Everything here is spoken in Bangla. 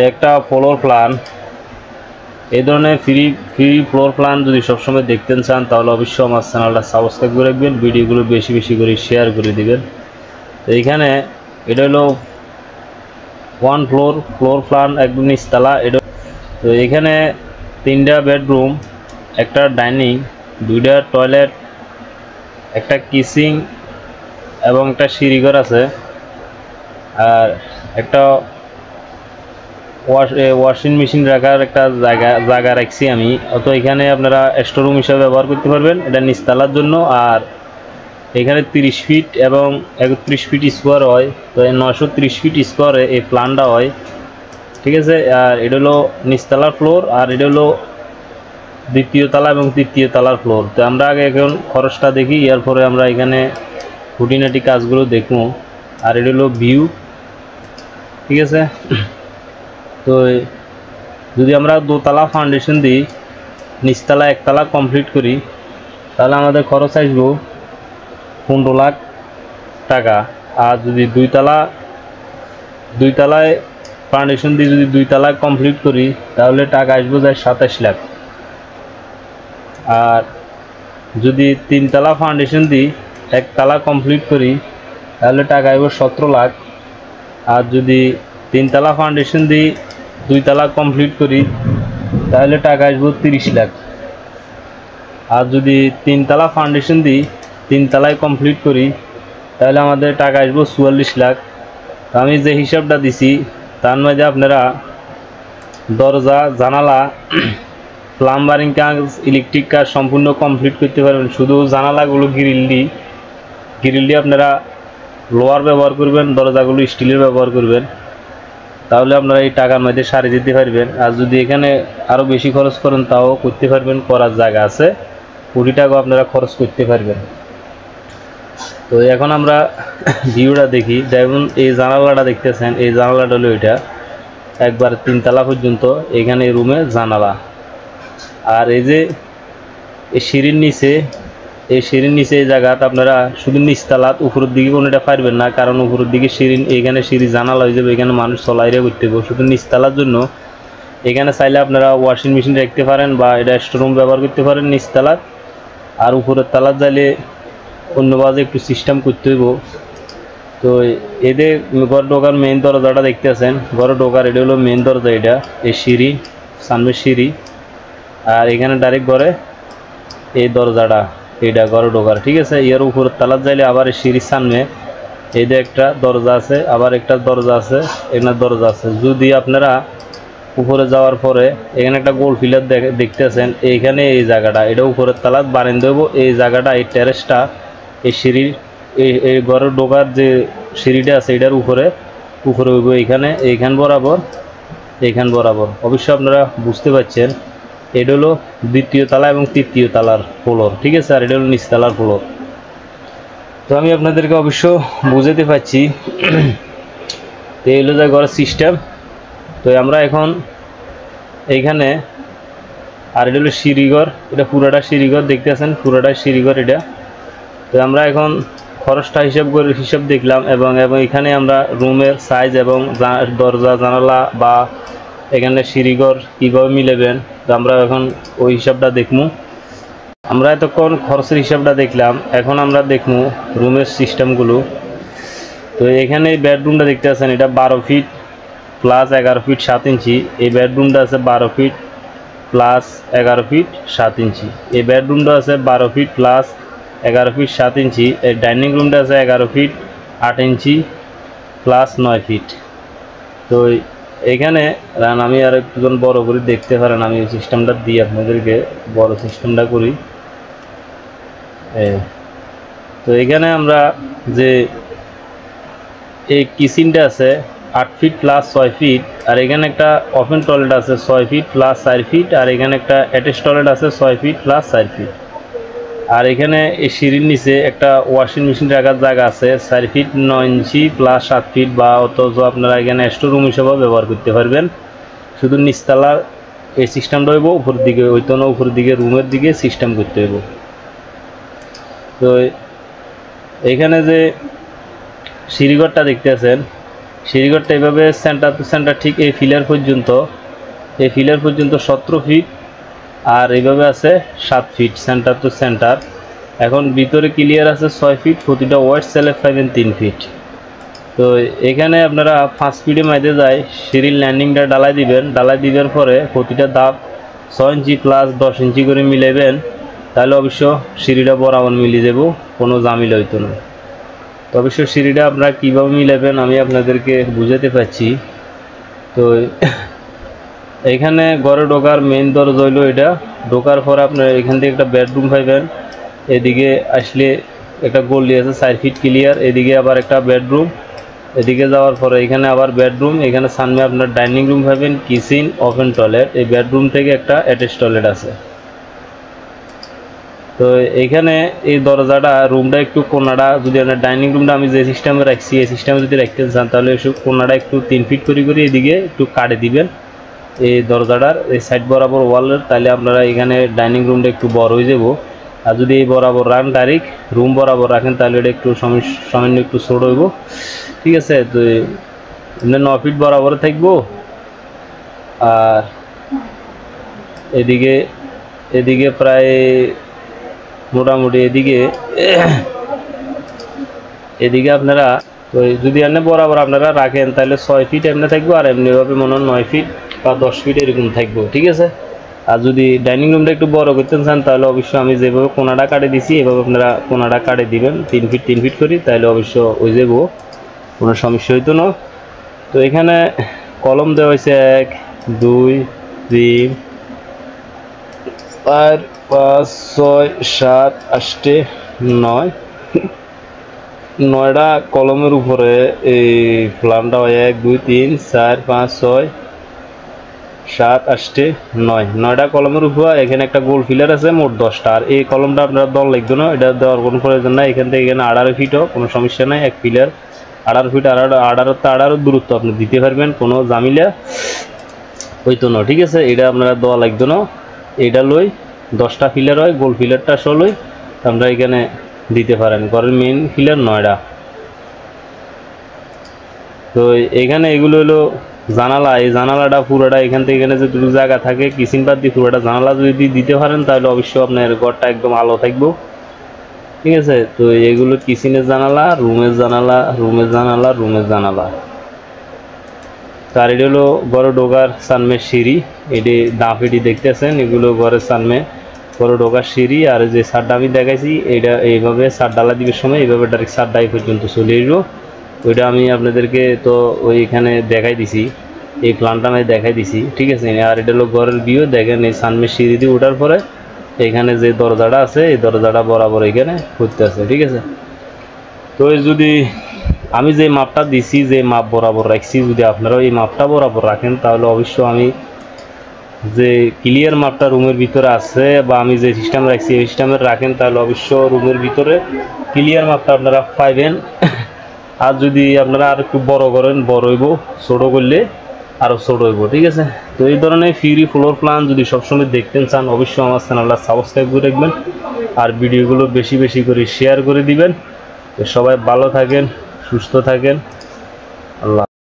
একটা ফ্লোর প্ল্যান, এই ধরনের ফ্রি ফ্রি ফ্লোর প্ল্যান যদি সবসময় দেখতে চান তাহলে অবশ্যই আমার চ্যানেলটা সাবস্ক্রাইব করে রাখবেন, ভিডিওগুলো বেশি বেশি করে শেয়ার করে দিবেন। তো এইখানে এটা হলো ওয়ান ফ্লোর প্ল্যান, একদম নিচতলা। এটা তো এখানে 3টা বেডরুম, একটা ডাইনিং, 2টা টয়লেট, একটা কিচেন এবং একটা সিঁড়িঘর আছে, আর একটা ওয়াশিং মেশিন রাখার একটা জায়গা রাখছি আমি। তো এখানে আপনারা স্টোরুম হিসাবে ব্যবহার করতে পারবেন, এটা নিচতলার জন্য। আর এখানে 30 ফিট এবং 31 ফিট স্কোয়ার হয়, তো 930 ফিট স্কোয়ারে এই প্ল্যানটা হয়, ঠিক আছে। আর এটা হলো নিচতলার ফ্লোর, আর এটা হলো দ্বিতীয় তলা এবং তৃতীয় তলার ফ্লোর। তো আমরা আগে এখন খরচটা দেখি, এরপরে আমরা এখানে খুঁটিনাটি কাজগুলো দেখবো। আর এটা হলো ভিউ, ঠিক আছে। তো যদি আমরা দোতলা ফাউন্ডেশন দিই, নিচতলা একতলা কমপ্লিট করি, তাহলে আমাদের খরচ আসবো 15 লাখ টাকা। আর যদি দুই তলায় ফাউন্ডেশন দিয়ে যদি 2 তলা কমপ্লিট করি, তাহলে টাকা আসবো যায় 27 লাখ। আর যদি 3 তলা ফাউন্ডেশন দিই, 1 তলা কমপ্লিট করি, তাহলে টাকা আসবো 17 লাখ। আর যদি 3 তলা ফাউন্ডেশন দিই, 2 তলা কমপ্লিট করি, তাহলে টাকা আসবো 30 লাখ। আর যদি 3 তলা ফাউন্ডেশন দিই, 3 তলায় কমপ্লিট করি, তাহলে আমাদের টাকা আসবো 44 লাখ। আমি যে হিসাবটা দিছি তার মধ্যে আপনারা দরজা, জানালা, প্লাম্বারিং কাজ, ইলেকট্রিক কাজ সম্পূর্ণ কমপ্লিট করতে পারবেন। শুধু জানালাগুলো গ্রিল দিয়ে আপনারা লোহার ব্যবহার করবেন, দরজাগুলো স্টিলের ব্যবহার করবেন, তাহলে আপনারা এই টাকার মধ্যে সারিয়ে দিতে পারবেন। আর যদি এখানে আরও বেশি খরচ করেন তাও করতে পারবেন, করার জায়গা আছে, কোটি টাকা আপনারা খরচ করতে পারবেন। তো এখন আমরা ভিউটা দেখি। যেমন এই জানালাটা দেখতেছেন, এই জানালাটা হলো এটা একবার 3 তলা পর্যন্ত, এখানে রুমে জানালা। আর এই যে এই সিঁড়ির নিচে এই জায়গাটা আপনারা শুধু নিচতলাত, উপরের দিকে কোনোটা পারবেন না, কারণ উপরের দিকে এখানে সিঁড়ি জানালা হয়ে যাবে, এখানে মানুষ চলাইরে করতে হবে। শুধু নিচতলার জন্য এখানে চাইলে আপনারা ওয়াশিং মেশিন রাখতে পারেন বা এটা স্টোরুম ব্যবহার করতে পারেন নিচতলার। আর উপরের তলার চাইলে অন্যভাবে একটু সিস্টেম করতে হইব। তো এদের ঘর ঢোকার মেইন দরজাটা দেখতেছেন, ঘরে ঢোকার এটা হলো মেইন দরজা, এটা এই সিঁড়ি, সামনের সিঁড়ি। আর এখানে ডাইরেক্ট ঘরে এই দরজাটা, এইটা ঘরে ঢোকার, ঠিক আছে। এর উপরের তলার যাইলে আবার সিঁড়ির সামনে এই যে একটা দরজা আছে, আবার একটা দরজা আছে, এখানে দরজা আছে। যদি আপনারা উপরে যাওয়ার পরে এখানে একটা গোল ফিলার দেখতেছেন, এইখানে এই জায়গাটা, এটা উপরের তলাত বারান্দা দেবো, এই জায়গাটা, এই টেরেসটা, এই সিঁড়ির এই ঘরের ঢোকার যে সিঁড়িটা আছে এটার উপরে হইব, এইখান বরাবর। অবশ্যই আপনারা বুঝতে পারছেন, এটা হলো দ্বিতীয় তলা এবং তৃতীয় তলার ফ্লোর, ঠিক আছে। আর এটা হলো নিচতলার ফ্লোর। তো আমি আপনাদেরকে অবশ্য বুঝাতে পারছি। তো এই হলো যে ঘরের সিস্টেম। তো আমরা এখন এইখানে, আর এটা হলো সিঁড়িঘর, এটা পুরোটা সিঁড়িঘর দেখতেছেন, পুরোটা সিঁড়িঘর এটা। তো আমরা এখন খরচটা হিসাব দেখলাম, এবং এখানে আমরা রুমের সাইজ এবং দরজা, জানালা বা এখানে সিঁড়িঘর কীভাবে মিলাবেন, তো আমরা এখন ওই হিসাবটা দেখবো। আমরা এতক্ষণ খরচের হিসাবটা দেখলাম, এখন আমরা দেখবো রুমের সিস্টেমগুলো। তো এখানে এই বেডরুমটা দেখতে আছেন, এটা 12 ফিট প্লাস 11 ফিট 7 ইঞ্চি। এই বেডরুমটা আছে 12 ফিট প্লাস 11 ফিট 7 ইঞ্চি। এই বেডরুমটা আছে 12 ফিট প্লাস 11 ফিট 7 ইঞ্চি। এই ডাইনিং রুমটা আছে 11 ফিট 8 ইঞ্চি প্লাস 9 ফিট। তো এখানে আমি আর একটুজন বড় করে দেখতে পারেন, আমি এই সিস্টেমটা দিই আপনাদেরকে, বড় সিস্টেমটা করি। তো এখানে আমরা যে এই কিচেনটা আছে 8 ফিট প্লাস 6 ফিট, আর এখানে একটা ওপেন টয়লেট আছে 6 ফিট প্লাস 4 ফিট, আর এখানে একটা অ্যাটাচ টয়লেট আছে 6 ফিট প্লাস 4 ফিট। আর এখানে এই সিঁড়ির নিচে একটা ওয়াশিং মেশিন রাখার জায়গা আছে 4 ফিট 9 ইঞ্চি প্লাস 7 ফিট, বা অথচ আপনারা এখানে স্টোর রুম হিসেবেও ব্যবহার করতে পারবেন। শুধু নিচতলার এই সিস্টেমটা হইব, উপরের দিকে হইতো না, উপরের দিকে রুমের দিকে সিস্টেম করতে হইব। তো এখানে যে সিঁড়িঘরটা দেখতে আছেন, সিঁড়িঘরটা এইভাবে সেন্টার টু সেন্টার ঠিক এই ফিলার পর্যন্ত 17 ফিট, আর এইভাবে আছে 7 ফিট সেন্টার টু সেন্টার। এখন ভিতরে ক্লিয়ার আছে 6 ফিট, প্রতিটা ওয়াইড সেলে পাইবেন 3 ফিট। তো এখানে আপনারা 5 ফিটে মাইতে যায় সিঁড়ির ল্যান্ডিংটা ডালাই দিবেন, ডালাই দিবার পরে প্রতিটা ধাপ 6 ইঞ্চি প্লাস 10 ইঞ্চি করে মিলাইবেন, তাহলে অবশ্য সিঁড়িটা বরাবর মিলিয়ে যাব, কোনো জামিল হইতো না। তো অবশ্য সিঁড়িটা আপনারা কীভাবে মিলাবেন আমি আপনাদেরকে বুঝাতে পারছি। তো এখানে ঘরে ঢোকার মেইন দরজা হইলো এটা, ঢোকার পর আপনার এখান থেকে একটা বেডরুম পাইবেন, এদিকে আসলে একটা গলি আছে 4 ফিট ক্লিয়ার, এদিকে আবার একটা বেডরুম, এদিকে যাওয়ার পরে এখানে আবার বেডরুম, এখানে সামনে আপনার ডাইনিং রুম পাবেন, কিচেন, ওপেন টয়লেট। এই বেডরুম থেকে একটা অ্যাটাচ টয়লেট আছে। তো এইখানে এই দরজাটা রুমটা একটু কোনাটা, যদি আপনার ডাইনিং রুমটা আমি যে সিস্টেমে রাখছি এই সিস্টেমে যদি রাখতে চান তাহলে এসব কোনাটা একটু 3 ফিট করে এদিকে একটু কাটে দিবেন এই দরজাটার এই সাইড বরাবর ওয়ালের, তাহলে আপনারা এখানে ডাইনিং রুমটা একটু বড় হয়ে যাব। আর যদি এই বরাবর রান ডাইরেক্ট রুম বরাবর রাখেন তাহলে এটা একটু সামান্য একটু ছোট হইব, ঠিক আছে। তো 9 ফিট বরাবর থাকবো। আর এদিকে প্রায় মোটামুটি এদিকে আপনারা তো যদি এমনি বরাবর আপনারা রাখেন তাহলে 6 ফিট এমনি থাকবো, আর এমনিভাবে মনে হয় 9 ফিট বা 10 ফিট এরকম থাকবো, ঠিক আছে। আর যদি ডাইনিং রুমটা একটু বড় করতে চান তাহলে অবশ্যই আমি যেভাবে কোনাটা কাটে দিছি এভাবে আপনারা কোনাটা কাটে দিবেন 3 ফিট করি, তাহলে অবশ্য ওই যাবো, কোনো সমস্যা হইতো না। তো এখানে কলম দেওয়া হয়েছে 1 2 3 4 5 6 7 8 9 9টা কলমের উপরে এই প্ল্যানটা হয় 1 2 3 4 5 6 7 8 9 9টা কলমের উপর এখানে একটা গোল ফিলার আছে, মোট 10টা। আর এই কলমটা আপনারা দল লাগবে না, এটা দেওয়ার কোনো প্রয়োজন নাই। এখান থেকে এখানে 18 ফিটও কোনো সমস্যা নাই, এক ফিলার 18 ফিট, 18 দূরত্ব আপনি দিতে পারবেন, কোনো জামিলা হইতো না, ঠিক আছে। এটা আপনারা দেওয়া লাগবে না, এটা লই 10টা ফিলার হয়, গোল ফিলারটা লই আমরা এখানে দিতে পারেন। ঘরের মেইন ফিলার 9টা। তো এখানে এগুলো হলো জানালা, এই জানালাটা পুরোটা এখান থেকে এখানে যেটুকু জায়গা থাকে কিচেন বাদ দিয়ে পুরোটা জানালা যদি দিতে পারেন তাহলে অবশ্যই আপনার ঘরটা একদম আলো থাকবো, ঠিক আছে। তো এগুলো কিচেনের জানালা, রুমের জানালা। আর এটা হলো ঘরে ঢোকার সামনে সিঁড়ি, এটি ডাঁফেটি দেখতেছেন, এগুলো ঘরের সামনে ঘরে ঢোকার সিঁড়ি। আর যে সারটা আমি দেখাইছি এটা এইভাবে সার ডালা দিবার সময় এইভাবে ডাইরেক্ট সারটা এই পর্যন্ত চলে আসবো, ওইটা আমি আপনাদেরকে তো ওইখানে দেখাই দিছি, এই প্ল্যানটা আমি দেখাই দিছি, ঠিক আছে। আর এটা হলো ঘরের ভিউ, দেখেন এই সামনে সিঁড়ি দিয়ে ওঠার পরে এখানে যে দরজাটা আছে এই দরজাটা বরাবর এখানে খুঁজতে আছে, ঠিক আছে। তো যদি আমি যে মাপটা দিছি, যে মাপ বরাবর রাখছি, যদি আপনারাও এই মাপটা বরাবর রাখেন তাহলে অবশ্য আমি যে ক্লিয়ার মাপটা রুমের ভিতরে আছে বা আমি যে সিস্টেম রাখছি এই সিস্টেমের রাখেন তাহলে অবশ্য রুমের ভিতরে ক্লিয়ার মাপটা আপনারা পাইবেন। আর যদি আপনারা আর একটু বড় করেন বড় হইব, ছোট করলে আরও ছোট হইব, ঠিক আছে। তো এই ধরনের ফ্রি ফ্লোর প্ল্যান যদি সবসময় দেখতে চান অবশ্যই আমার চ্যানেলটা সাবস্ক্রাইব করে রাখবেন, আর ভিডিওগুলো বেশি করে শেয়ার করে দিবেন। তো সবাই ভালো থাকেন, সুস্থ থাকেন।